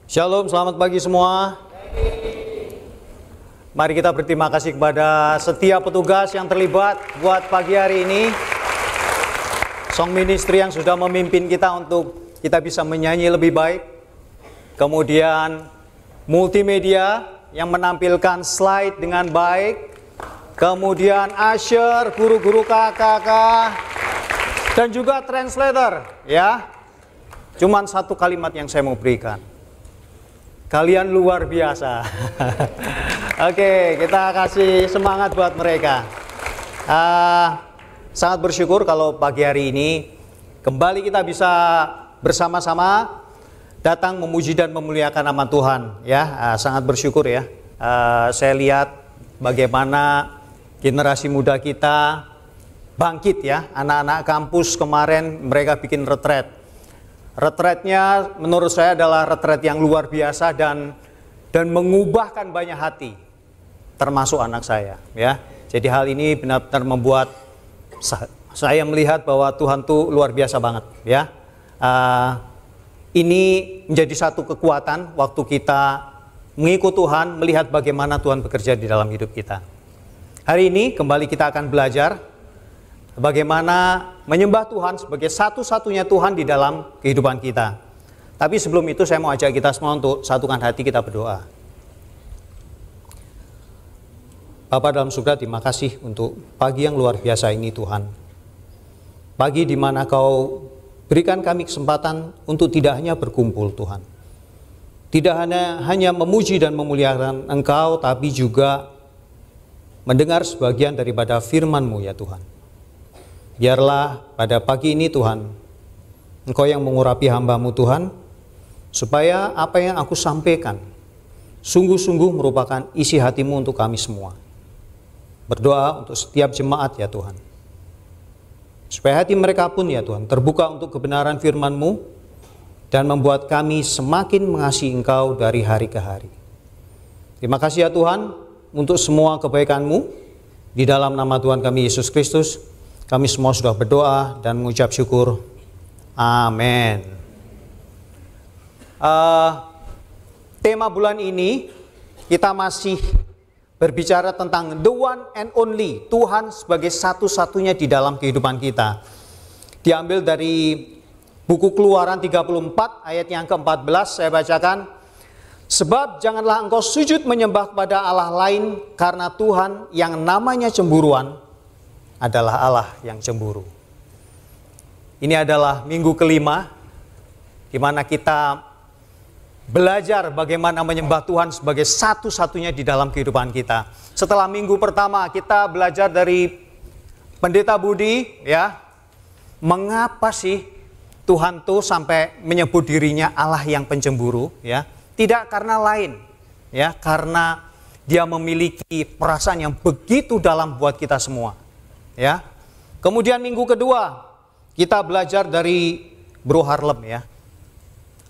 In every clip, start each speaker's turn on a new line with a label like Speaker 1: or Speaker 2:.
Speaker 1: Shalom, selamat pagi semua. Mari kita berterima kasih kepada setiap petugas yang terlibat buat pagi hari ini. Song Ministry yang sudah memimpin kita untuk kita bisa menyanyi lebih baik. Kemudian multimedia yang menampilkan slide dengan baik. Kemudian usher, guru-guru KKK, dan juga translator, ya. Cuman satu kalimat yang saya mau berikan. Kalian luar biasa. Oke, kita kasih semangat buat mereka. Sangat bersyukur kalau pagi hari ini kembali kita bisa bersama-sama datang memuji dan memuliakan nama Tuhan. Ya, sangat bersyukur ya. Saya lihat bagaimana generasi muda kita bangkit ya. Anak-anak kampus kemarin mereka bikin retret. Retretnya menurut saya adalah retret yang luar biasa dan mengubahkan banyak hati, termasuk anak saya. Ya, jadi hal ini benar-benar membuat saya melihat bahwa Tuhan tuh luar biasa banget. Ya, ini menjadi satu kekuatan waktu kita mengikut Tuhan, melihat bagaimana Tuhan bekerja di dalam hidup kita. Hari ini kembali kita akan belajar bagaimana menyembah Tuhan sebagai satu-satunya Tuhan di dalam kehidupan kita. Tapi sebelum itu saya mau ajak kita semua untuk satukan hati, kita berdoa. Bapa dalam surga, terima kasih untuk pagi yang luar biasa ini Tuhan. Pagi di mana Kau berikan kami kesempatan untuk tidak hanya berkumpul Tuhan. Tidak hanya memuji dan memuliakan Engkau, tapi juga mendengar sebagian daripada firman-Mu ya Tuhan. Biarlah pada pagi ini Tuhan, Engkau yang mengurapi hamba-Mu Tuhan, supaya apa yang aku sampaikan sungguh-sungguh merupakan isi hati-Mu untuk kami semua. Berdoa untuk setiap jemaat ya Tuhan, supaya hati mereka pun ya Tuhan terbuka untuk kebenaran firman-Mu dan membuat kami semakin mengasihi Engkau dari hari ke hari. Terima kasih ya Tuhan untuk semua kebaikan-Mu. Di dalam nama Tuhan kami Yesus Kristus, kami semua sudah berdoa dan mengucap syukur. Amin. Tema bulan ini kita masih berbicara tentang the one and only, Tuhan sebagai satu-satunya di dalam kehidupan kita. Diambil dari buku Keluaran 34 ayat yang ke-14, saya bacakan. Sebab janganlah engkau sujud menyembah kepada Allah lain, karena Tuhan yang namanya cemburuan adalah Allah yang cemburu. Ini adalah minggu kelima di mana kita belajar bagaimana menyembah Tuhan sebagai satu-satunya di dalam kehidupan kita. Setelah minggu pertama kita belajar dari Pendeta Budi ya, mengapa sih Tuhan tuh sampai menyebut dirinya Allah yang pencemburu ya? Tidak karena lain ya, karena Dia memiliki perasaan yang begitu dalam buat kita semua. Ya. Kemudian minggu kedua kita belajar dari Bro Harlem ya,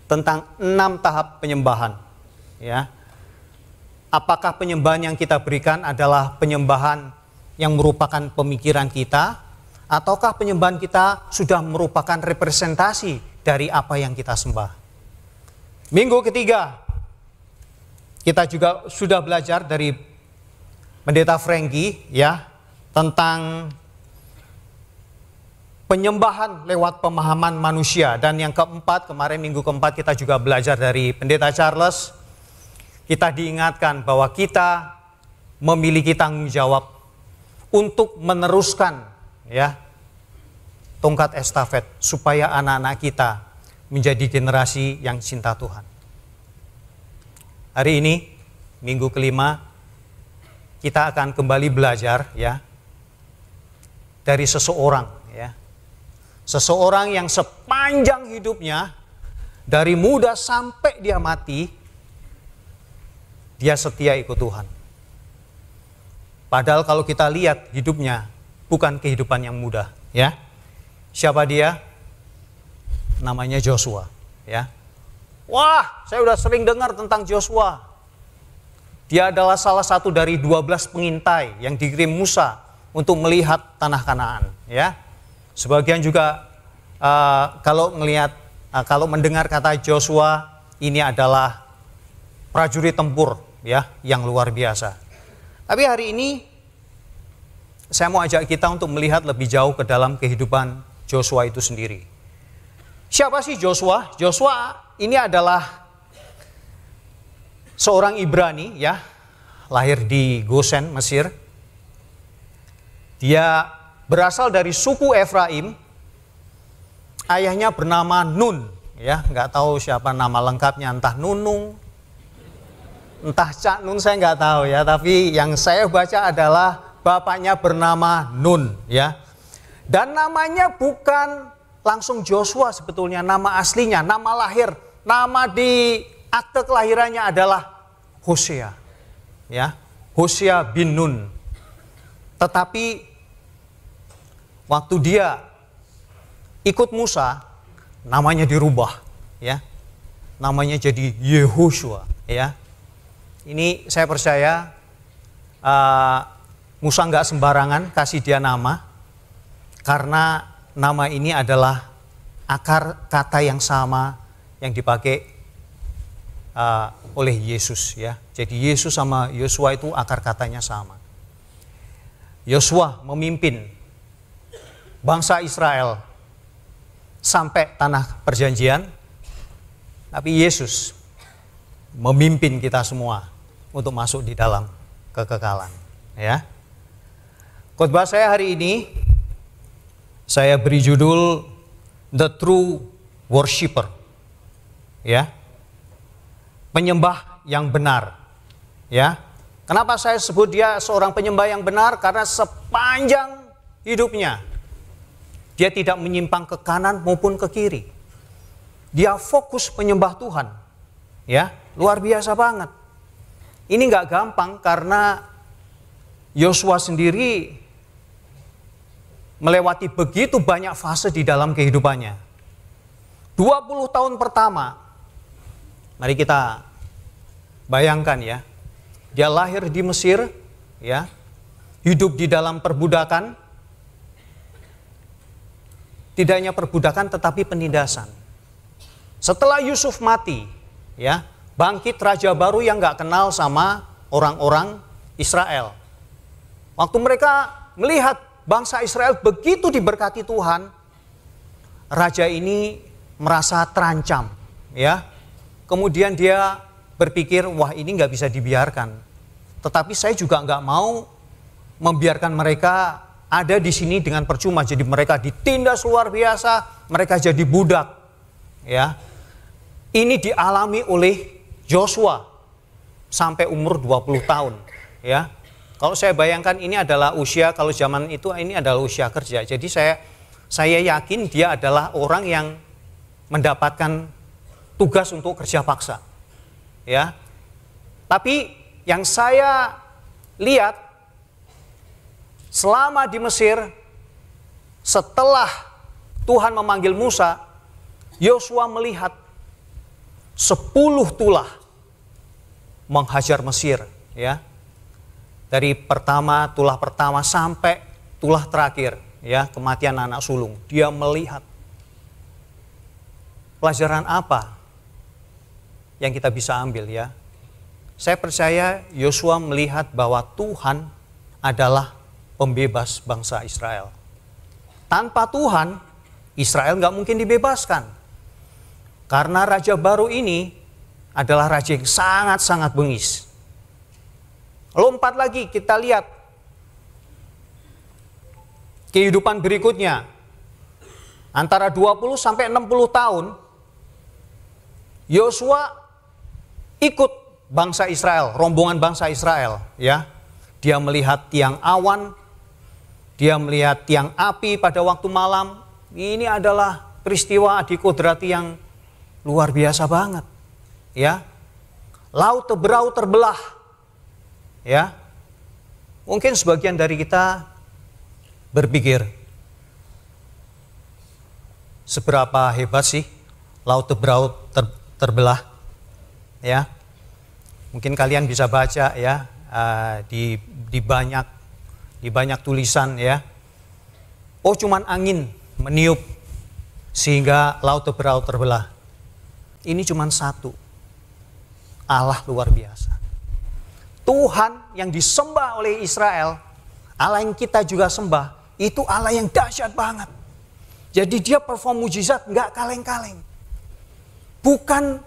Speaker 1: tentang 6 tahap penyembahan ya. Apakah penyembahan yang kita berikan adalah penyembahan yang merupakan pemikiran kita, ataukah penyembahan kita sudah merupakan representasi dari apa yang kita sembah? Minggu ketiga kita juga sudah belajar dari Pendeta Frankie ya, tentang penyembahan lewat pemahaman manusia. Dan yang keempat, kemarin minggu keempat kita juga belajar dari Pendeta Charles. Kita diingatkan bahwa kita memiliki tanggung jawab untuk meneruskan ya tongkat estafet supaya anak-anak kita menjadi generasi yang cinta Tuhan. Hari ini minggu kelima kita akan kembali belajar ya dari seseorang ya. Seseorang yang sepanjang hidupnya dari muda sampai dia mati dia setia ikut Tuhan. Padahal kalau kita lihat hidupnya bukan kehidupan yang mudah ya. Siapa dia? Namanya Joshua ya. Wah, saya udah sering dengar tentang Joshua. Dia adalah salah satu dari 12 pengintai yang dikirim Musa untuk melihat tanah Kanaan ya. Sebagian juga kalau mendengar kata Joshua, ini adalah prajurit tempur ya yang luar biasa. Tapi hari ini saya mau ajak kita untuk melihat lebih jauh ke dalam kehidupan Joshua itu sendiri. Siapa sih Joshua? Joshua ini adalah seorang Ibrani ya, lahir di Gosen, Mesir. Dia berasal dari suku Efraim. Ayahnya bernama Nun, ya, nggak tahu siapa nama lengkapnya, entah Nunung, entah Cak Nun, saya nggak tahu ya. Tapi yang saya baca adalah bapaknya bernama Nun, ya. Dan namanya bukan langsung Joshua sebetulnya, nama aslinya, nama lahir, nama di akte kelahirannya adalah Hosea, ya, Hosea bin Nun. Tetapi waktu dia ikut Musa, namanya dirubah, ya, namanya jadi Yehoshua, ya. Ini saya percaya Musa nggak sembarangan kasih dia nama, karena nama ini adalah akar kata yang sama yang dipakai oleh Yesus, ya. Jadi Yesus sama Yosua itu akar katanya sama. Yosua memimpin bangsa Israel sampai tanah perjanjian, tapi Yesus memimpin kita semua untuk masuk di dalam kekekalan, ya. Khotbah saya hari ini saya beri judul The True Worshipper, ya. Penyembah yang benar, ya. Kenapa saya sebut dia seorang penyembah yang benar? Karena sepanjang hidupnya dia tidak menyimpang ke kanan maupun ke kiri. Dia fokus penyembah Tuhan, ya, luar biasa banget. Ini nggak gampang karena Yosua sendiri melewati begitu banyak fase di dalam kehidupannya. 20 tahun pertama, mari kita bayangkan ya, dia lahir di Mesir, ya, hidup di dalam perbudakan. Tidak hanya perbudakan tetapi penindasan. Setelah Yusuf mati, ya, bangkit raja baru yang nggak kenal sama orang-orang Israel. Waktu mereka melihat bangsa Israel begitu diberkati Tuhan, raja ini merasa terancam, ya. Kemudian dia berpikir, wah ini nggak bisa dibiarkan. Tetapi saya juga nggak mau membiarkan mereka ada di sini dengan percuma. Jadi mereka ditindas luar biasa, mereka jadi budak, ya. Ini dialami oleh Joshua sampai umur 20 tahun, ya. Kalau saya bayangkan ini adalah usia, kalau zaman itu ini adalah usia kerja. Jadi saya yakin dia adalah orang yang mendapatkan tugas untuk kerja paksa, ya. Tapi yang saya lihat selama di Mesir, setelah Tuhan memanggil Musa, Yosua melihat 10 tulah menghajar Mesir, ya. Dari tulah pertama sampai tulah terakhir, ya, kematian anak sulung. Dia melihat pelajaran apa yang kita bisa ambil, ya. Saya percaya Yosua melihat bahwa Tuhan adalah pembebas bangsa Israel. Tanpa Tuhan, Israel nggak mungkin dibebaskan. Karena raja baru ini adalah raja yang sangat-sangat bengis. Lompat lagi, kita lihat kehidupan berikutnya. Antara 20 sampai 60 tahun, Yosua ikut bangsa Israel, rombongan bangsa Israel, ya. Dia melihat tiang awan, dia melihat tiang api pada waktu malam. Ini adalah peristiwa adikodrati yang luar biasa banget, ya. Laut Teberau terbelah, ya. Mungkin sebagian dari kita berpikir, seberapa hebat sih Laut Teberau terbelah, ya. Mungkin kalian bisa baca, ya, di banyak tulisan, ya. Oh, cuman angin meniup sehingga Laut Teberau terbelah. Ini cuman satu. Allah luar biasa. Tuhan yang disembah oleh Israel, Allah yang kita juga sembah, itu Allah yang dahsyat banget. Jadi dia perform mujizat nggak kaleng-kaleng. Bukan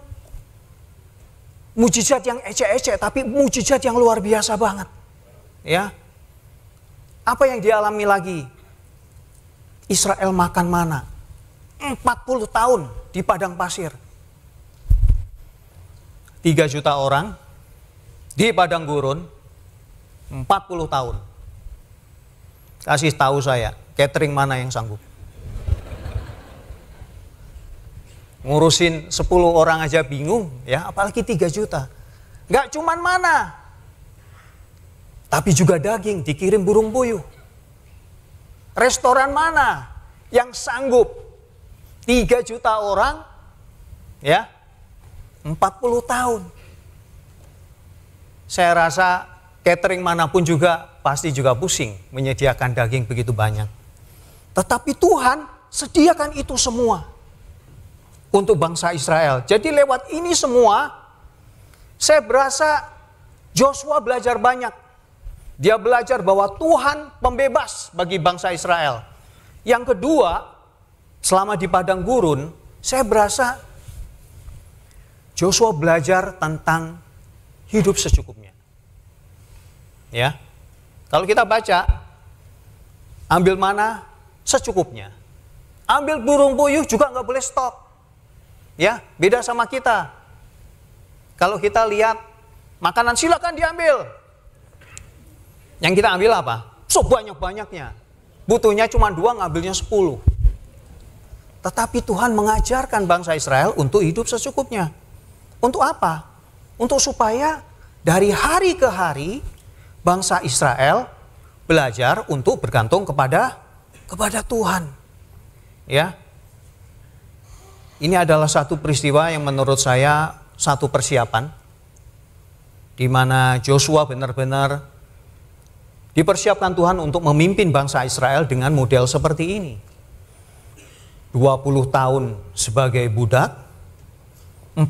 Speaker 1: mujizat yang ecek-ecek, tapi mujizat yang luar biasa banget. Ya. Apa yang dialami lagi? Israel makan mana? 40 tahun di padang pasir. 3 juta orang di padang gurun 40 tahun. Kasih tahu saya, catering mana yang sanggup? Ngurusin 10 orang aja bingung, ya, apalagi 3 juta. Gak cuman mana, tapi juga daging dikirim burung puyuh. Restoran mana yang sanggup 3 juta orang, ya, 40 tahun. Saya rasa catering manapun juga pasti juga pusing menyediakan daging begitu banyak. Tetapi Tuhan sediakan itu semua untuk bangsa Israel. Jadi lewat ini semua, saya berasa Joshua belajar banyak. Dia belajar bahwa Tuhan pembebas bagi bangsa Israel. Yang kedua, selama di padang gurun, saya berasa Joshua belajar tentang hidup secukupnya. Ya, kalau kita baca, ambil mana secukupnya. Ambil burung puyuh juga nggak boleh stop. Ya, beda sama kita. Kalau kita lihat makanan silakan diambil. Yang kita ambil apa? Sebanyak-banyaknya. Butuhnya cuma 2, ngambilnya 10. Tetapi Tuhan mengajarkan bangsa Israel untuk hidup secukupnya. Untuk apa? Untuk supaya dari hari ke hari bangsa Israel belajar untuk bergantung kepada Tuhan. Ya. Ini adalah satu peristiwa yang menurut saya satu persiapan di mana Joshua benar-benar dipersiapkan Tuhan untuk memimpin bangsa Israel dengan model seperti ini. 20 tahun sebagai budak, 40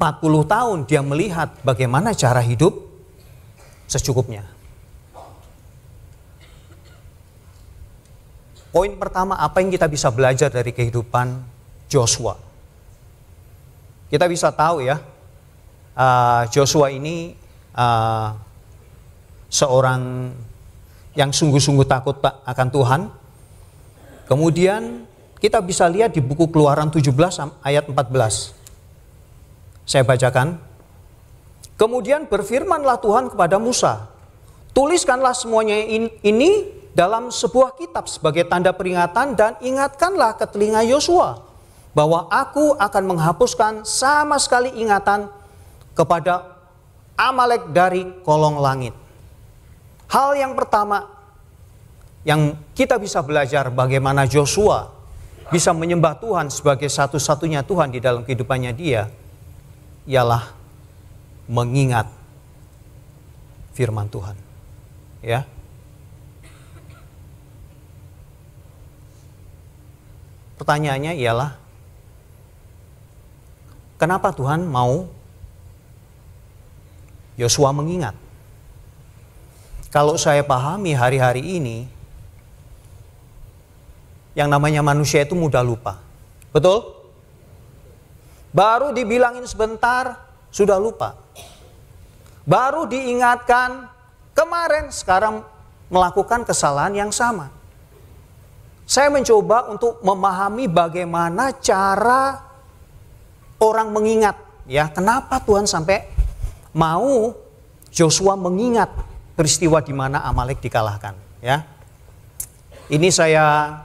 Speaker 1: tahun dia melihat bagaimana cara hidup secukupnya. Poin pertama, apa yang kita bisa belajar dari kehidupan Joshua? Kita bisa tahu ya, Joshua ini seorang yang sungguh-sungguh takut akan Tuhan. Kemudian kita bisa lihat di buku Keluaran 17 ayat 14. Saya bacakan. Kemudian berfirmanlah Tuhan kepada Musa, tuliskanlah semuanya ini dalam sebuah kitab sebagai tanda peringatan dan ingatkanlah ke telinga Yosua bahwa aku akan menghapuskan sama sekali ingatan kepada Amalek dari kolong langit. Hal yang pertama yang kita bisa belajar bagaimana Joshua bisa menyembah Tuhan sebagai satu-satunya Tuhan di dalam kehidupannya dia, ialah mengingat firman Tuhan. Ya. Pertanyaannya ialah, kenapa Tuhan mau Yosua mengingat? Kalau saya pahami hari-hari ini, yang namanya manusia itu mudah lupa. Betul? Baru dibilangin sebentar, sudah lupa. Baru diingatkan, kemarin, sekarang melakukan kesalahan yang sama. Saya mencoba untuk memahami bagaimana cara orang mengingat. Ya, kenapa Tuhan sampai mau Joshua mengingat peristiwa di mana Amalek dikalahkan. Ya, ini saya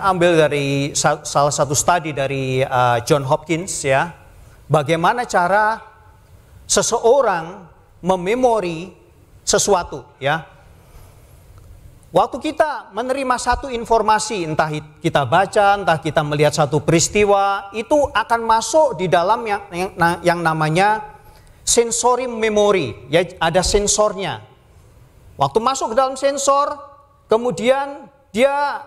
Speaker 1: ambil dari salah satu studi dari John Hopkins, ya. Bagaimana cara seseorang mememori sesuatu, ya. Waktu kita menerima satu informasi, entah kita baca, entah kita melihat satu peristiwa, itu akan masuk di dalam yang namanya sensory memory, ya, ada sensornya. Waktu masuk ke dalam sensor, kemudian dia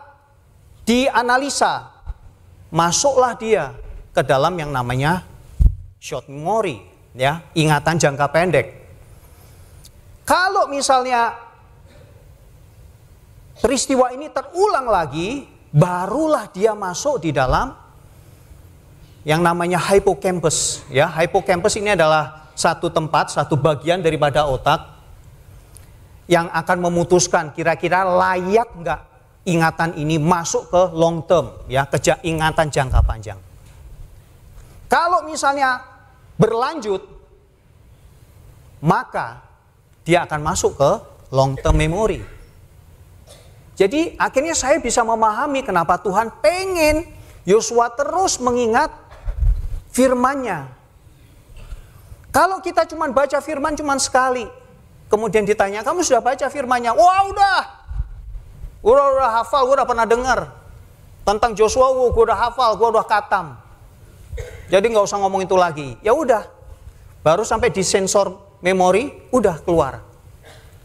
Speaker 1: dianalisa, masuklah dia ke dalam yang namanya short memory. ya, ingatan jangka pendek. Kalau misalnya peristiwa ini terulang lagi, barulah dia masuk di dalam yang namanya hippocampus. Ya, hippocampus ini adalah satu tempat, satu bagian daripada otak yang akan memutuskan kira-kira layak nggak ingatan ini masuk ke long term, ya, ke ingatan jangka panjang. Kalau misalnya berlanjut, maka dia akan masuk ke long term memory. Jadi akhirnya saya bisa memahami kenapa Tuhan pengen Yosua terus mengingat firman-Nya. Kalau kita cuma baca firman cuma sekali, kemudian ditanya, kamu sudah baca firman-Nya? Wah, udah hafal, gue udah pernah dengar tentang Joshua, gue udah hafal, gue udah khatam. Jadi nggak usah ngomong itu lagi. Ya udah, baru sampai di sensor memori udah keluar.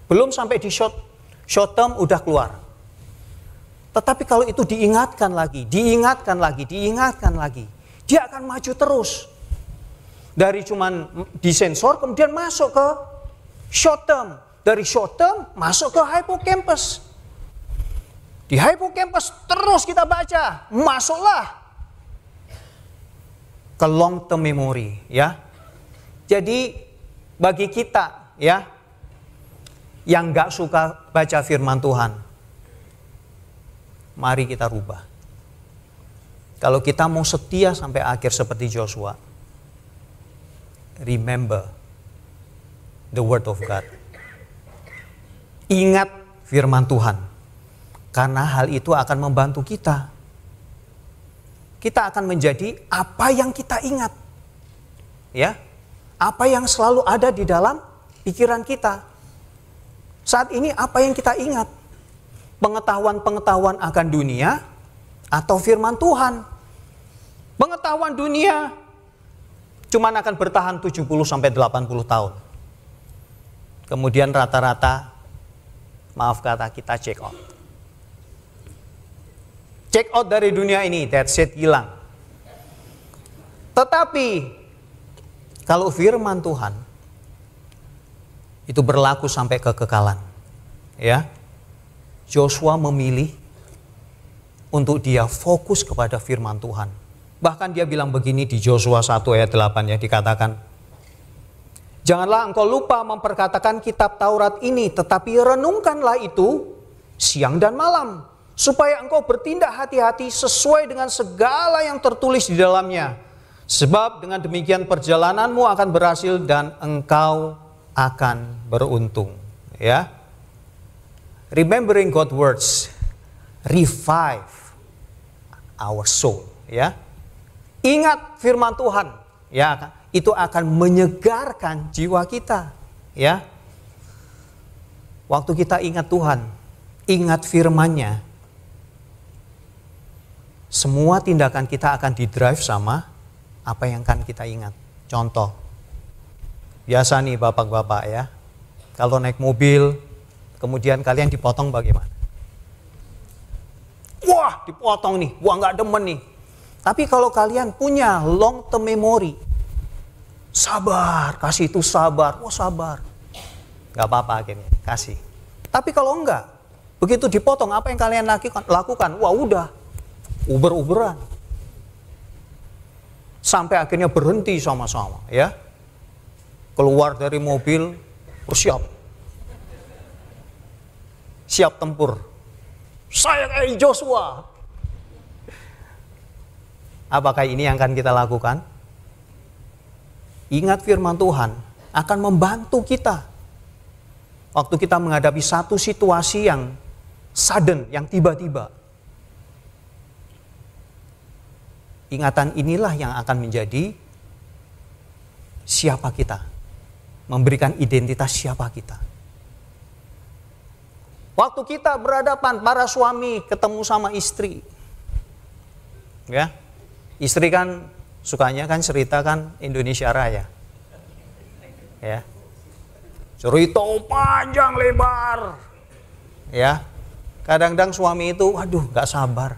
Speaker 1: Belum sampai di short term udah keluar. Tetapi kalau itu diingatkan lagi, dia akan maju terus. Dari cuman disensor kemudian masuk ke short term. Dari short term masuk ke hippocampus. Di hippocampus terus kita baca, masuklah ke long term memory, ya. Jadi bagi kita, ya, yang gak suka baca firman Tuhan, mari kita rubah. Kalau kita mau setia sampai akhir seperti Joshua, remember the word of God. Ingat firman Tuhan, karena hal itu akan membantu kita. Kita akan menjadi apa yang kita ingat, ya, apa yang selalu ada di dalam pikiran kita. Saat ini apa yang kita ingat? Pengetahuan-pengetahuan akan dunia atau firman Tuhan? Pengetahuan dunia cuman akan bertahan 70 sampai 80 tahun. Kemudian rata-rata, maaf kata, kita check out. Check out dari dunia ini, that's it, hilang. Tetapi kalau firman Tuhan itu berlaku sampai kekekalan, ya. Joshua memilih untuk dia fokus kepada firman Tuhan. Bahkan dia bilang begini di Joshua 1 ayat 8, ya, dikatakan, janganlah engkau lupa memperkatakan kitab Taurat ini, tetapi renungkanlah itu siang dan malam, supaya engkau bertindak hati-hati sesuai dengan segala yang tertulis di dalamnya. Sebab dengan demikian perjalananmu akan berhasil dan engkau akan beruntung. Ya, remembering God's words revive our soul. Ya, ingat firman Tuhan. Ya, itu akan menyegarkan jiwa kita. Ya, waktu kita ingat Tuhan, ingat firman-Nya, semua tindakan kita akan didrive sama apa yang akan kita ingat. Contoh, biasa nih bapak-bapak, ya, kalau naik mobil, kemudian kalian dipotong bagaimana? Wah, dipotong nih, wah nggak demen nih. Tapi kalau kalian punya long term memory, sabar, kasih itu sabar, wah sabar, nggak apa-apa akhirnya, kasih. Tapi kalau enggak, begitu dipotong, apa yang kalian lakukan? Wah udah, uber-uberan. Sampai akhirnya berhenti sama-sama, ya. Keluar dari mobil, bersiap. Siap tempur. Saya kayak Joshua. Apakah ini yang akan kita lakukan? Ingat firman Tuhan akan membantu kita. Waktu kita menghadapi satu situasi yang sudden, yang tiba-tiba. Ingatan inilah yang akan menjadi siapa kita. Memberikan identitas siapa kita. Waktu kita berhadapan, para suami ketemu sama istri. Ya, istri kan sukanya kan cerita kan Indonesia Raya. Ya, cerita panjang lebar. Ya, kadang-kadang suami itu, waduh, gak sabar.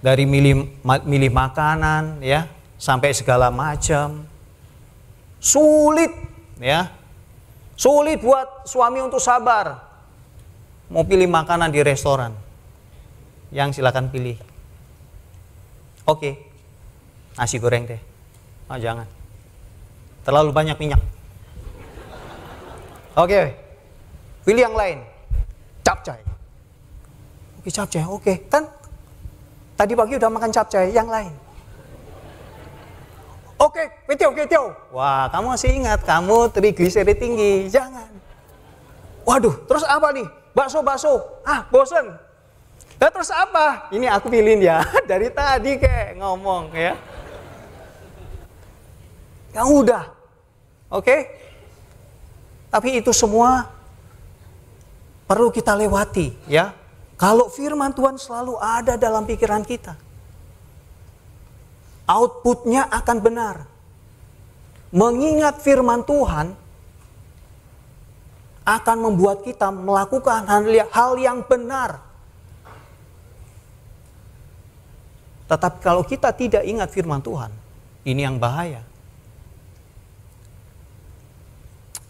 Speaker 1: Dari milih makanan, ya, sampai segala macam, Sulit, ya. Sulit buat suami untuk sabar. Mau pilih makanan di restoran, yang silakan pilih. Oke, nasi goreng deh. Oh, jangan, terlalu banyak minyak. Oke, pilih yang lain. Capcay. Oke, capcay. Oke, kan tadi pagi udah makan capcay, yang lain. Oke, ketio. Wah, kamu masih ingat, kamu trigliserid tinggi. Jangan. Waduh, terus apa nih? Bakso. Ah, bosen. Nah, terus apa? Ini aku pilihin ya. Dari tadi kayak ngomong ya. Ya udah. Oke? Tapi itu semua perlu kita lewati ya. Kalau firman Tuhan selalu ada dalam pikiran kita, outputnya akan benar. Mengingat firman Tuhan akan membuat kita melakukan hal yang benar. Tetapi kalau kita tidak ingat firman Tuhan, ini yang bahaya.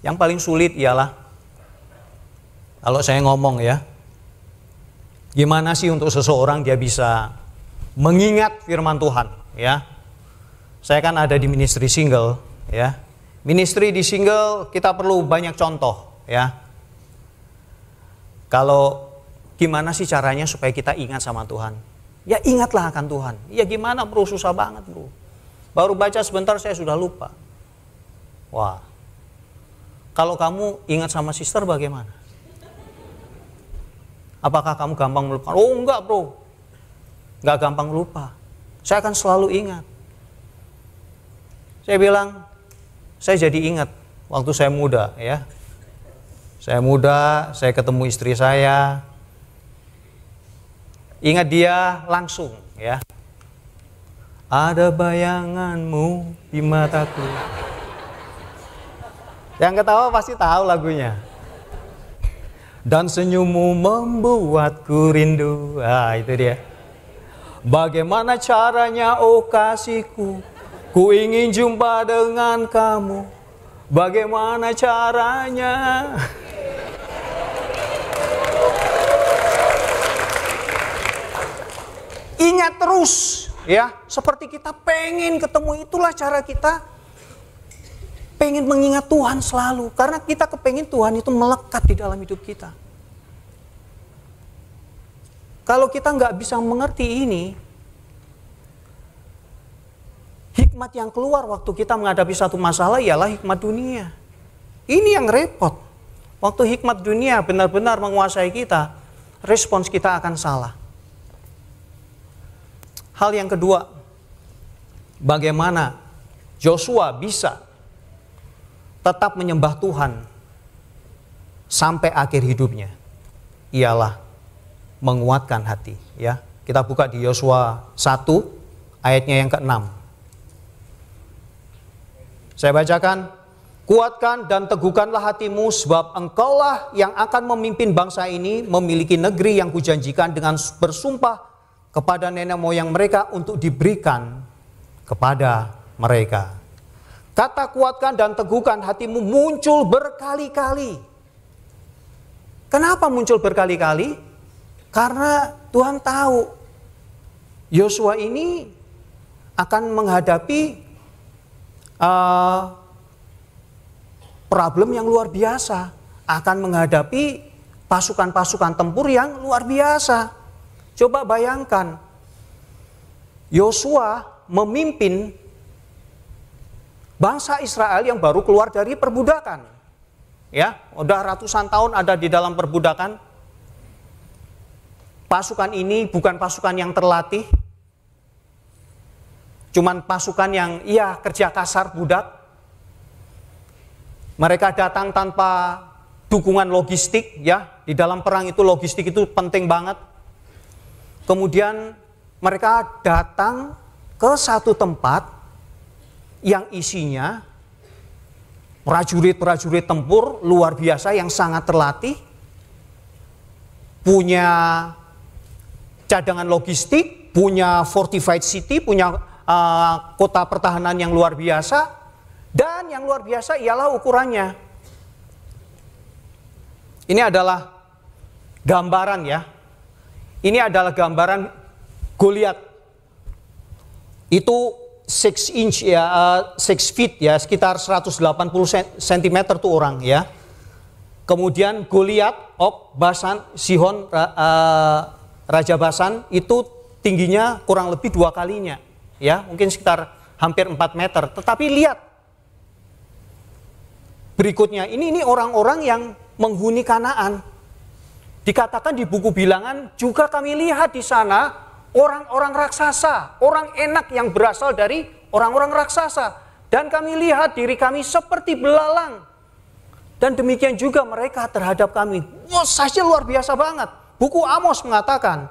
Speaker 1: Yang paling sulit ialah, kalau saya ngomong ya, gimana sih untuk seseorang dia bisa mengingat firman Tuhan ya. Saya kan ada di ministry single ya. Ministry di single kita perlu banyak contoh ya. Kalau gimana sih caranya supaya kita ingat sama Tuhan? Ya ingatlah akan Tuhan. Ya gimana bro, susah banget bro. Baru baca sebentar saya sudah lupa. Wah, kalau kamu ingat sama sister bagaimana? Apakah kamu gampang melupakan? Oh enggak bro, enggak gampang lupa. Saya akan selalu ingat. Saya bilang, saya jadi ingat waktu saya muda ya. Saya muda, saya ketemu istri saya. Ingat dia langsung ya. Ada bayanganmu di mataku. Yang ketawa pasti tahu lagunya. Dan senyummu membuatku rindu. Ah, itu dia. Bagaimana caranya oh kasihku, ku ingin jumpa dengan kamu. Bagaimana caranya? Ingat terus ya, seperti kita pengen ketemu, itulah cara kita pengen mengingat Tuhan selalu. Karena kita kepengen Tuhan itu melekat di dalam hidup kita. Kalau kita nggak bisa mengerti ini, hikmat yang keluar waktu kita menghadapi satu masalah ialah hikmat dunia. Ini yang repot. Waktu hikmat dunia benar-benar menguasai kita, respons kita akan salah. Hal yang kedua, bagaimana Joshua bisa tetap menyembah Tuhan sampai akhir hidupnya, ialah menguatkan hati ya. Kita buka di Yosua 1 ayatnya yang ke-6. Saya bacakan, kuatkan dan teguhkanlah hatimu sebab engkaulah yang akan memimpin bangsa ini memiliki negeri yang kujanjikan dengan bersumpah kepada nenek moyang mereka untuk diberikan kepada mereka. Kata kuatkan dan teguhkan hatimu muncul berkali-kali. Kenapa muncul berkali-kali? Karena Tuhan tahu Yosua ini akan menghadapi problem yang luar biasa, akan menghadapi pasukan-pasukan tempur yang luar biasa. Coba bayangkan, Yosua memimpin bangsa Israel yang baru keluar dari perbudakan. Ya, udah ratusan tahun ada di dalam perbudakan. Pasukan ini bukan pasukan yang terlatih. Cuman pasukan yang kerja kasar budak. Mereka datang tanpa dukungan logistik ya. Di dalam perang itu logistik itu penting banget. Kemudian mereka datang ke satu tempat yang isinya prajurit-prajurit tempur luar biasa yang sangat terlatih, punya cadangan logistik, punya fortified city, punya kota pertahanan yang luar biasa, Dan yang luar biasa ialah ukurannya. Ini adalah gambaran ya. Ini adalah gambaran Goliat. Itu 6 inch ya, 6 feet ya, sekitar 180 cm tuh orang ya. Kemudian Goliat, Og, Basan, Sihon, Raja Basan itu tingginya kurang lebih 2 kalinya ya, mungkin sekitar hampir 4 meter. Tetapi lihat berikutnya, ini orang-orang yang menghuni Kanaan. Dikatakan di buku Bilangan juga kami lihat di sana orang-orang raksasa, orang enak yang berasal dari orang-orang raksasa. Dan kami lihat diri kami seperti belalang. Dan demikian juga mereka terhadap kami. Wah, saja luar biasa banget. Buku Amos mengatakan,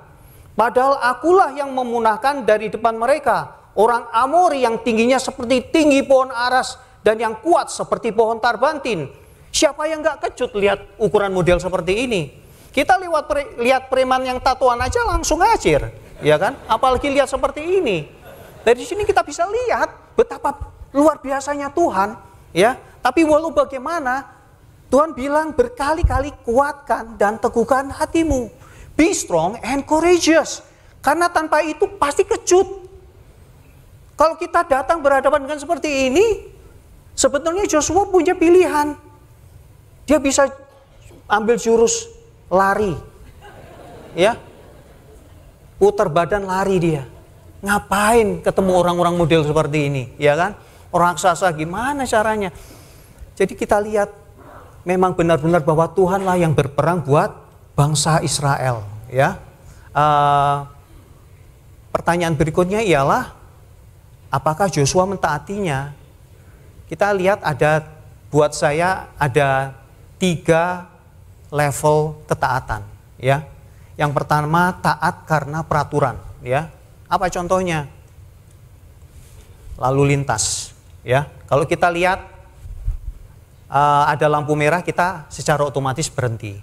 Speaker 1: padahal akulah yang memunahkan dari depan mereka orang Amori yang tingginya seperti tinggi pohon aras dan yang kuat seperti pohon tarbantin. Siapa yang gak kecut lihat ukuran model seperti ini? Kita lihat preman yang tatoan aja langsung ngacir, ya kan? Apalagi lihat seperti ini. Dari sini kita bisa lihat betapa luar biasanya Tuhan, ya. Tapi walau bagaimana, Tuhan bilang berkali-kali kuatkan dan teguhkan hatimu. Be strong and courageous. Karena tanpa itu pasti kecut. Kalau kita datang berhadapan dengan seperti ini, sebetulnya Joshua punya pilihan. Dia bisa ambil jurus lari, ya, putar badan lari dia. Ngapain ketemu orang-orang model seperti ini, ya kan? Orang raksasa gimana caranya? Jadi kita lihat memang benar-benar bahwa Tuhanlah yang berperang buat bangsa Israel, ya. Pertanyaan berikutnya ialah, apakah Joshua mentaatinya? Kita lihat buat saya ada 3 level ketaatan, ya. Yang pertama, taat karena peraturan, ya. Apa contohnya? Lalu lintas, ya. Kalau kita lihat ada lampu merah, kita secara otomatis berhenti.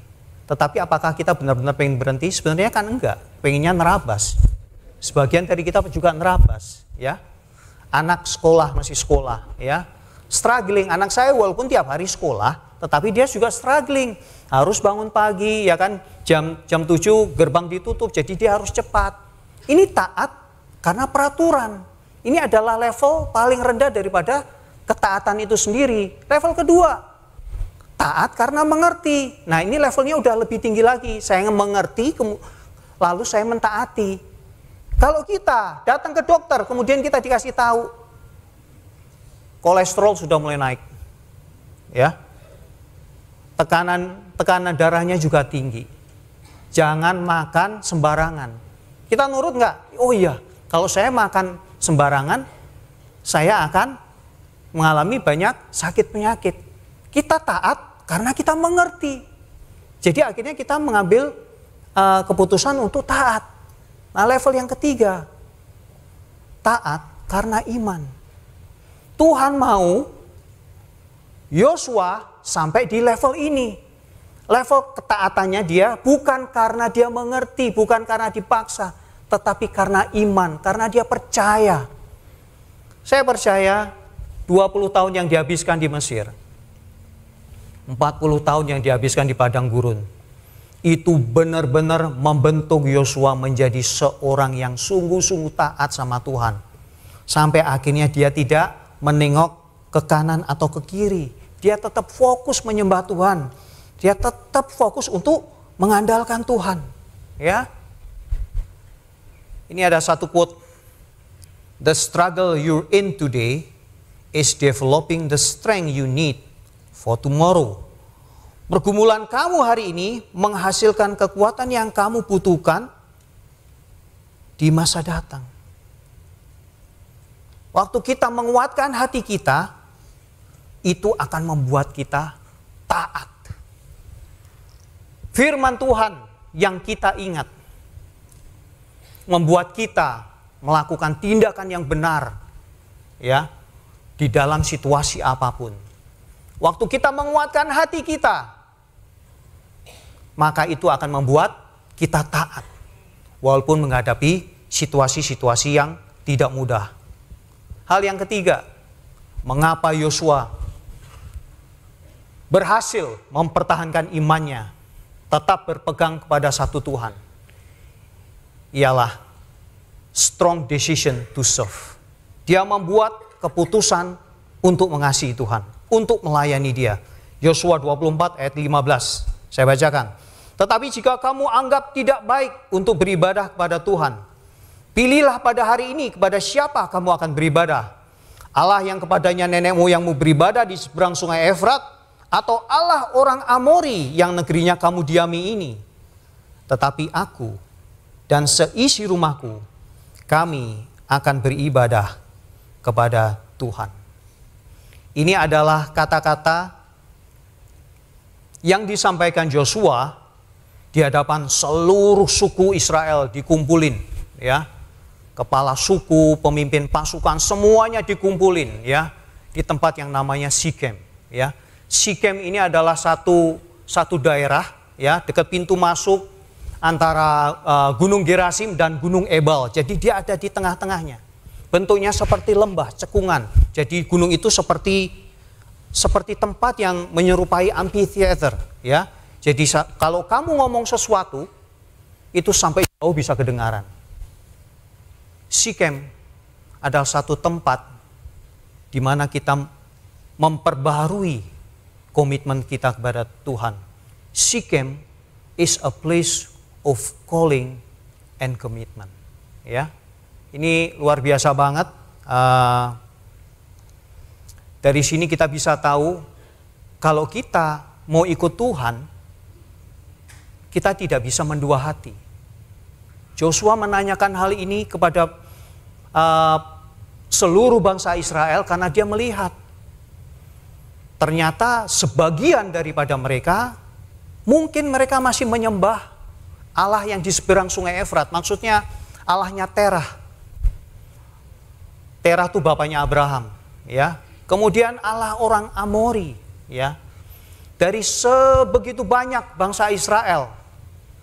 Speaker 1: Tetapi apakah kita benar-benar pengen berhenti? Sebenarnya kan enggak, pengennya nerabas. Sebagian dari kita juga nerabas, ya. Anak sekolah, masih sekolah, ya. Struggling, anak saya walaupun tiap hari sekolah, tetapi dia juga struggling. Harus bangun pagi, ya kan, jam 7 gerbang ditutup, jadi dia harus cepat. Ini taat karena peraturan. Ini adalah level paling rendah daripada ketaatan itu sendiri. Level kedua, taat karena mengerti. Nah, ini levelnya udah lebih tinggi lagi. Saya mengerti, lalu saya mentaati. Kalau kita datang ke dokter, kemudian kita dikasih tahu, kolesterol sudah mulai naik, ya. Tekanan darahnya juga tinggi. Jangan makan sembarangan. Kita nurut nggak? Oh iya, kalau saya makan sembarangan, saya akan mengalami banyak sakit penyakit. Kita taat karena kita mengerti. Jadi akhirnya kita mengambil keputusan untuk taat. Nah, level yang ketiga, taat karena iman. Tuhan mau Yosua sampai di level ini. Level ketaatannya dia bukan karena dia mengerti, bukan karena dipaksa, tetapi karena iman, karena dia percaya. Saya percaya 20 tahun yang dihabiskan di Mesir, 40 tahun yang dihabiskan di padang gurun, itu benar-benar membentuk Yosua menjadi seorang yang sungguh-sungguh taat sama Tuhan. Sampai akhirnya dia tidak menengok ke kanan atau ke kiri. Dia tetap fokus menyembah Tuhan. Dia tetap fokus untuk mengandalkan Tuhan. Ya. Ini ada satu quote. The struggle you're in today is developing the strength you need for tomorrow. Pergumulan kamu hari ini menghasilkan kekuatan yang kamu butuhkan di masa datang. Waktu kita menguatkan hati kita, itu akan membuat kita taat. Firman Tuhan yang kita ingat membuat kita melakukan tindakan yang benar, ya, di dalam situasi apapun. Waktu kita menguatkan hati kita, maka itu akan membuat kita taat walaupun menghadapi situasi-situasi yang tidak mudah. Hal yang ketiga, mengapa Yosua berhasil mempertahankan imannya, tetap berpegang kepada satu Tuhan, ialah strong decision to serve. Dia membuat keputusan untuk mengasihi Tuhan, untuk melayani Dia. Yosua 24 ayat 15, saya bacakan. Tetapi jika kamu anggap tidak baik untuk beribadah kepada Tuhan, pilihlah pada hari ini kepada siapa kamu akan beribadah. Allah yang kepadanya nenek moyangmu beribadah di seberang sungai Efrat, atau Allah orang Amori yang negerinya kamu diami ini. Tetapi aku dan seisi rumahku, kami akan beribadah kepada Tuhan. Ini adalah kata-kata yang disampaikan Yosua di hadapan seluruh suku Israel, dikumpulin, ya. Kepala suku, pemimpin pasukan, semuanya dikumpulin, ya, di tempat yang namanya Sikem, ya. Sikem ini adalah satu daerah, ya, dekat pintu masuk antara Gunung Gerasim dan Gunung Ebal. Jadi dia ada di tengah-tengahnya. Bentuknya seperti lembah, cekungan. Jadi gunung itu seperti tempat yang menyerupai amphitheater, ya. Jadi kalau kamu ngomong sesuatu, itu sampai jauh bisa kedengaran. Sikem adalah satu tempat di mana kita memperbaharui komitmen kita kepada Tuhan. Sikem is a place of calling and commitment. Ya, ini luar biasa banget. Dari sini kita bisa tahu kalau kita mau ikut Tuhan, kita tidak bisa mendua hati. Joshua menanyakan hal ini kepada seluruh bangsa Israel karena dia melihat ternyata sebagian daripada mereka, mungkin mereka masih menyembah Allah yang di seberang sungai Efrat. Maksudnya Allahnya Terah. Terah itu bapaknya Abraham, ya. Kemudian Allah orang Amori, ya. Dari sebegitu banyak bangsa Israel,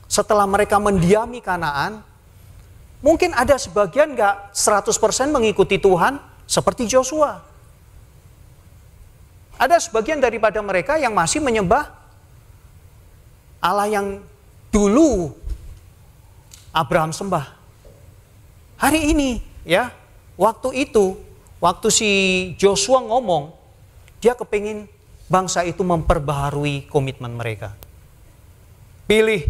Speaker 1: setelah mereka mendiami Kanaan, mungkin ada sebagian gak 100% mengikuti Tuhan seperti Joshua. Ada sebagian daripada mereka yang masih menyembah Allah yang dulu Abraham sembah. Hari ini, ya, waktu si Joshua ngomong, dia kepingin bangsa itu memperbaharui komitmen mereka. Pilih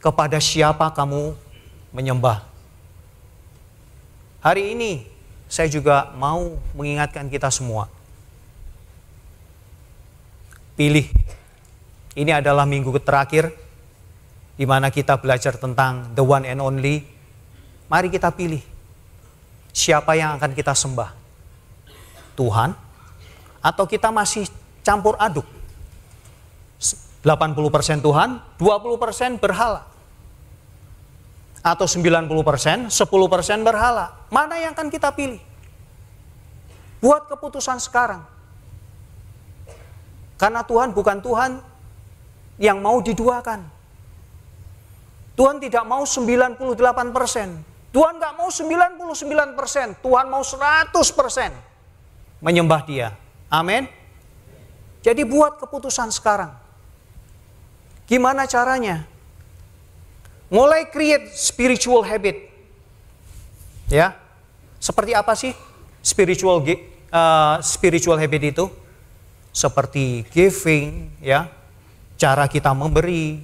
Speaker 1: kepada siapa kamu menyembah. Hari ini saya juga mau mengingatkan kita semua. Pilih. Ini adalah minggu terakhir di mana kita belajar tentang the one and only. Mari kita pilih. Siapa yang akan kita sembah? Tuhan? Atau kita masih campur aduk? 80% Tuhan, 20% berhala. Atau 90%, 10% berhala. Mana yang akan kita pilih? Buat keputusan sekarang. Karena Tuhan bukan Tuhan yang mau diduakan. Tuhan tidak mau 98%. Tuhan gak mau 99%. Tuhan mau 100% menyembah Dia. Amin. Jadi buat keputusan sekarang. Gimana caranya? Mulai create spiritual habit. Ya. Seperti apa sih spiritual habit itu? Seperti giving, ya. Cara kita memberi.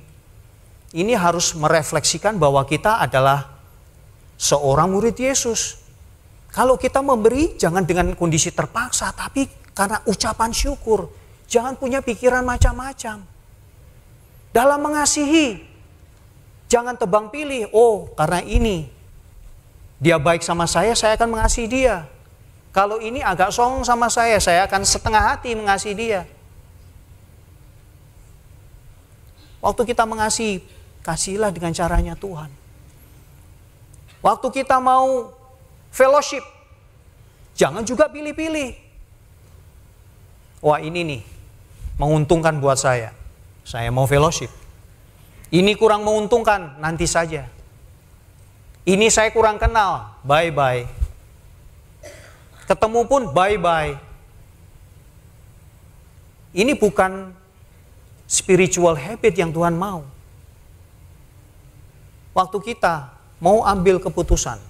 Speaker 1: Ini harus merefleksikan bahwa kita adalah seorang murid Yesus. Kalau kita memberi, jangan dengan kondisi terpaksa, tapi karena ucapan syukur. Jangan punya pikiran macam-macam. Dalam mengasihi, jangan tebang pilih. Oh, karena ini dia baik sama saya akan mengasihi dia. Kalau ini agak songong sama saya akan setengah hati mengasihi dia. Waktu kita mengasihi, kasihlah dengan caranya Tuhan. Waktu kita mau fellowship, jangan juga pilih-pilih. Wah, ini nih menguntungkan buat saya mau fellowship. Ini kurang menguntungkan, nanti saja. Ini saya kurang kenal, bye-bye. Ketemu pun bye-bye. Ini bukan spiritual habit yang Tuhan mau. Waktu kita mau ambil keputusan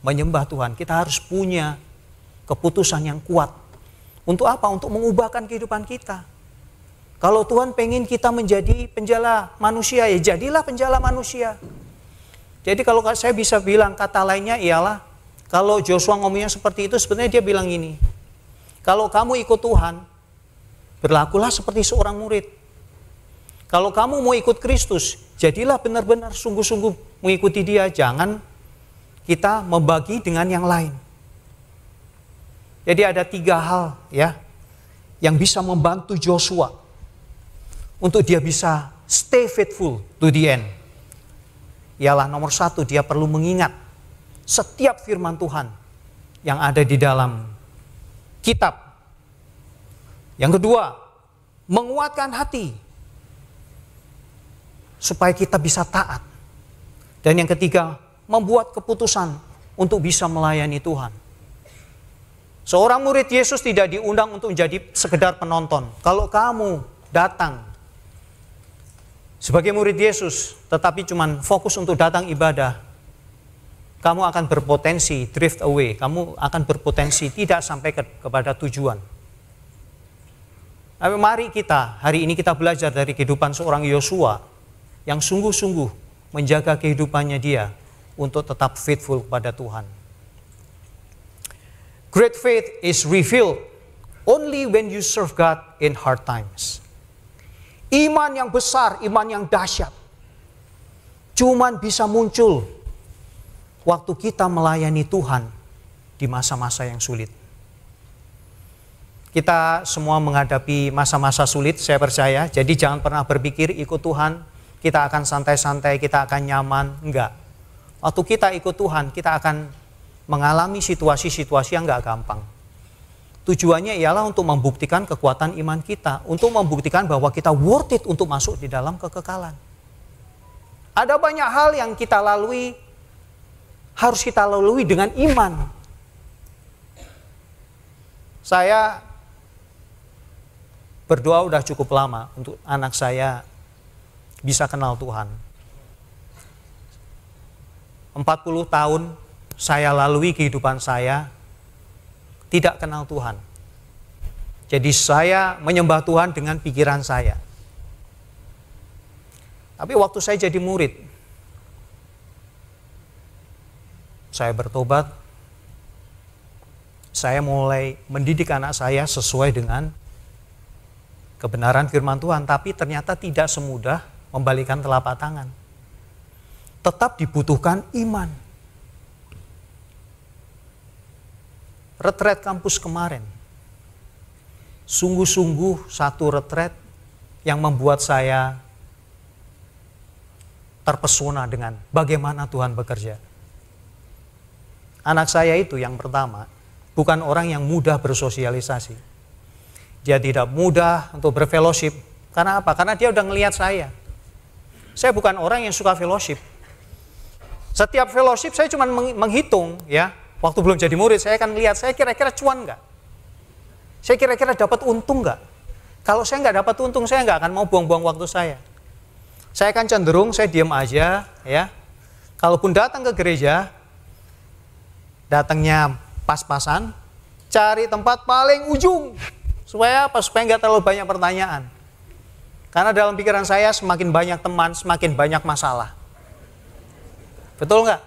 Speaker 1: menyembah Tuhan, kita harus punya keputusan yang kuat. Untuk apa? Untuk mengubahkan kehidupan kita. Kalau Tuhan pengen kita menjadi penjala manusia, ya jadilah penjala manusia. Jadi kalau saya bisa bilang kata lainnya ialah, kalau Joshua ngomongnya seperti itu, sebenarnya dia bilang gini, kalau kamu ikut Tuhan, berlakulah seperti seorang murid. Kalau kamu mau ikut Kristus, jadilah benar-benar sungguh-sungguh mengikuti Dia. Jangan kita membagi dengan yang lain. Jadi ada 3 hal ya yang bisa membantu Joshua untuk dia bisa stay faithful to the end. Ialah nomor 1, dia perlu mengingat setiap firman Tuhan yang ada di dalam kitab. Yang kedua, menguatkan hati supaya kita bisa taat. Dan yang ketiga, membuat keputusan untuk bisa melayani Tuhan. Seorang murid Yesus tidak diundang untuk menjadi sekedar penonton. Kalau kamu datang sebagai murid Yesus, tetapi cuma fokus untuk datang ibadah, kamu akan berpotensi drift away. Kamu akan berpotensi tidak sampai kepada tujuan. Tapi mari kita, hari ini kita belajar dari kehidupan seorang Yosua yang sungguh-sungguh menjaga kehidupannya dia untuk tetap faithful kepada Tuhan. Great faith is revealed only when you serve God in hard times. Iman yang besar, iman yang dahsyat, cuman bisa muncul waktu kita melayani Tuhan di masa-masa yang sulit. Kita semua menghadapi masa-masa sulit, saya percaya. Jadi jangan pernah berpikir ikut Tuhan, kita akan santai-santai, kita akan nyaman. Enggak. Waktu kita ikut Tuhan, kita akan mengalami situasi-situasi yang enggak gampang. Tujuannya ialah untuk membuktikan kekuatan iman kita, untuk membuktikan bahwa kita worth it untuk masuk di dalam kekekalan. Ada banyak hal yang kita lalui, harus kita lalui dengan iman. Saya berdoa udah cukup lama untuk anak saya bisa kenal Tuhan. 40 tahun saya lalui kehidupan saya tidak kenal Tuhan. Jadi saya menyembah Tuhan dengan pikiran saya. Tapi waktu saya jadi murid, saya bertobat, saya mulai mendidik anak saya sesuai dengan kebenaran firman Tuhan. Tapi ternyata tidak semudah membalikan telapak tangan. Tetap dibutuhkan iman. Retret kampus kemarin, sungguh-sungguh satu retret yang membuat saya terpesona dengan bagaimana Tuhan bekerja. Anak saya itu yang pertama, bukan orang yang mudah bersosialisasi. Dia tidak mudah untuk berfellowship. Karena apa? Karena dia udah ngelihat saya. Saya bukan orang yang suka fellowship. Setiap fellowship saya cuma menghitung ya. Waktu belum jadi murid, saya akan lihat, saya kira-kira cuan nggak? Saya kira-kira dapat untung nggak? Kalau saya nggak dapat untung, saya nggak akan mau buang-buang waktu saya. Saya akan cenderung, saya diam aja, ya. Kalaupun datang ke gereja, datangnya pas-pasan, cari tempat paling ujung. Supaya apa? Supaya nggak terlalu banyak pertanyaan. Karena dalam pikiran saya, semakin banyak teman, semakin banyak masalah. Betul nggak?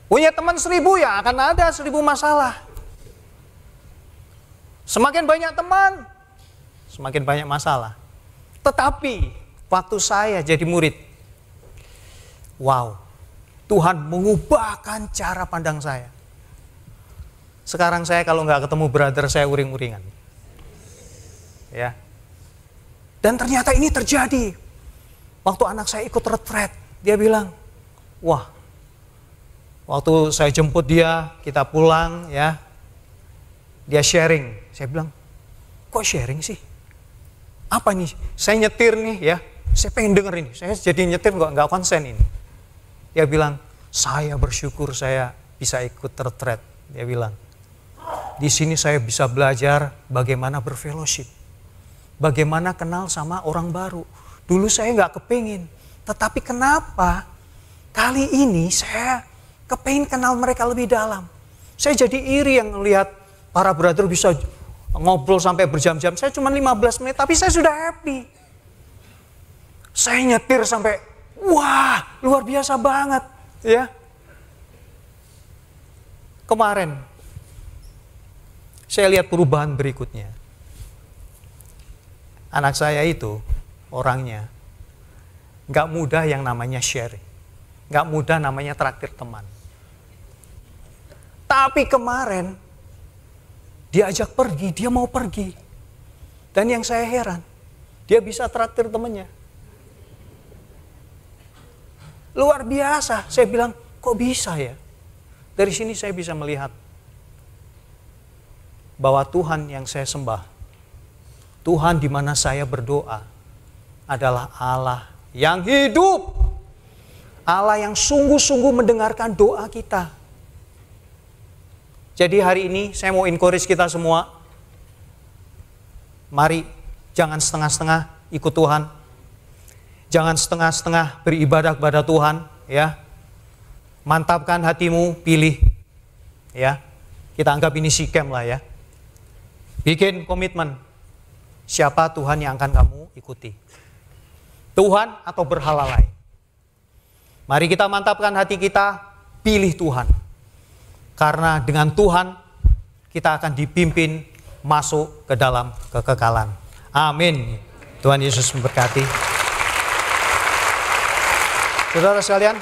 Speaker 1: Punya teman 1000 ya akan ada 1000 masalah. Semakin banyak teman, semakin banyak masalah. Tetapi waktu saya jadi murid, wow, Tuhan mengubahkan cara pandang saya. Sekarang saya kalau nggak ketemu brother saya uring-uringan. Ya. Dan ternyata ini terjadi. Waktu anak saya ikut retret, dia bilang, wah, waktu saya jemput dia, kita pulang ya, dia sharing. Saya bilang, kok sharing sih? Apa nih? Saya nyetir nih ya, saya pengen denger ini. Saya jadi nyetir nggak konsen ini. Dia bilang, Saya bersyukur saya bisa ikut retret. Dia bilang, di sini saya bisa belajar bagaimana berfellowship. Bagaimana kenal sama orang baru. Dulu saya nggak kepingin. Tetapi kenapa kali ini saya kepingin kenal mereka lebih dalam. Saya jadi iri yang melihat para brother bisa ngobrol sampai berjam-jam. Saya cuma 15 menit, tapi saya sudah happy. Saya nyetir sampai, wah, luar biasa banget. Ya. Kemarin saya lihat perubahan berikutnya. Anak saya itu orangnya nggak mudah yang namanya sharing, nggak mudah namanya traktir teman. Tapi kemarin diajak pergi, dia mau pergi. Dan yang saya heran, dia bisa traktir temannya. Luar biasa. Saya bilang, kok bisa ya? Dari sini saya bisa melihat bahwa Tuhan yang saya sembah, Tuhan di mana saya berdoa adalah Allah yang hidup. Allah yang sungguh-sungguh mendengarkan doa kita. Jadi hari ini saya mau encourage kita semua. Mari jangan setengah-setengah ikut Tuhan. Jangan setengah-setengah beribadah kepada Tuhan, ya. Mantapkan hatimu, pilih. Ya. Kita anggap ini Sikem lah ya. Bikin komitmen. Siapa Tuhan yang akan kamu ikuti? Tuhan atau berhala lain? Mari kita mantapkan hati kita, pilih Tuhan. Karena dengan Tuhan kita akan dipimpin masuk ke dalam kekekalan. Amin. Tuhan Yesus memberkati. Saudara sekalian,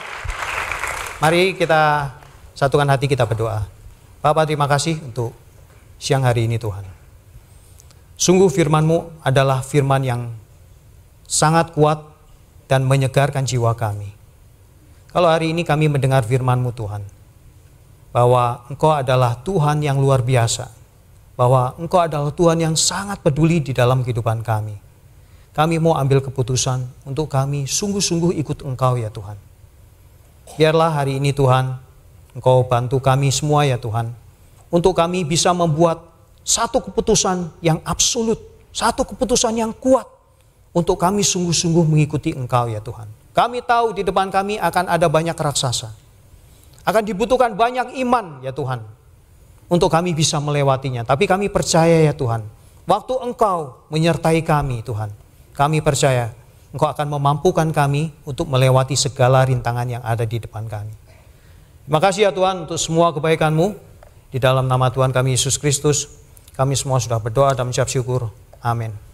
Speaker 1: mari kita satukan hati kita berdoa. Bapa, terima kasih untuk siang hari ini Tuhan. Sungguh firman-Mu adalah firman yang sangat kuat dan menyegarkan jiwa kami. Kalau hari ini kami mendengar firman-Mu Tuhan, bahwa Engkau adalah Tuhan yang luar biasa, bahwa Engkau adalah Tuhan yang sangat peduli di dalam kehidupan kami. Kami mau ambil keputusan untuk kami sungguh-sungguh ikut Engkau ya Tuhan. Biarlah hari ini Tuhan, Engkau bantu kami semua ya Tuhan, untuk kami bisa membuat satu keputusan yang absolut, satu keputusan yang kuat, untuk kami sungguh-sungguh mengikuti Engkau ya Tuhan. Kami tahu di depan kami akan ada banyak raksasa, akan dibutuhkan banyak iman ya Tuhan, untuk kami bisa melewatinya. Tapi kami percaya ya Tuhan, waktu Engkau menyertai kami Tuhan, kami percaya Engkau akan memampukan kami untuk melewati segala rintangan yang ada di depan kami. Terima kasih ya Tuhan untuk semua kebaikan-Mu. Di dalam nama Tuhan kami Yesus Kristus, kami semua sudah berdoa dan mengucap syukur. Amin.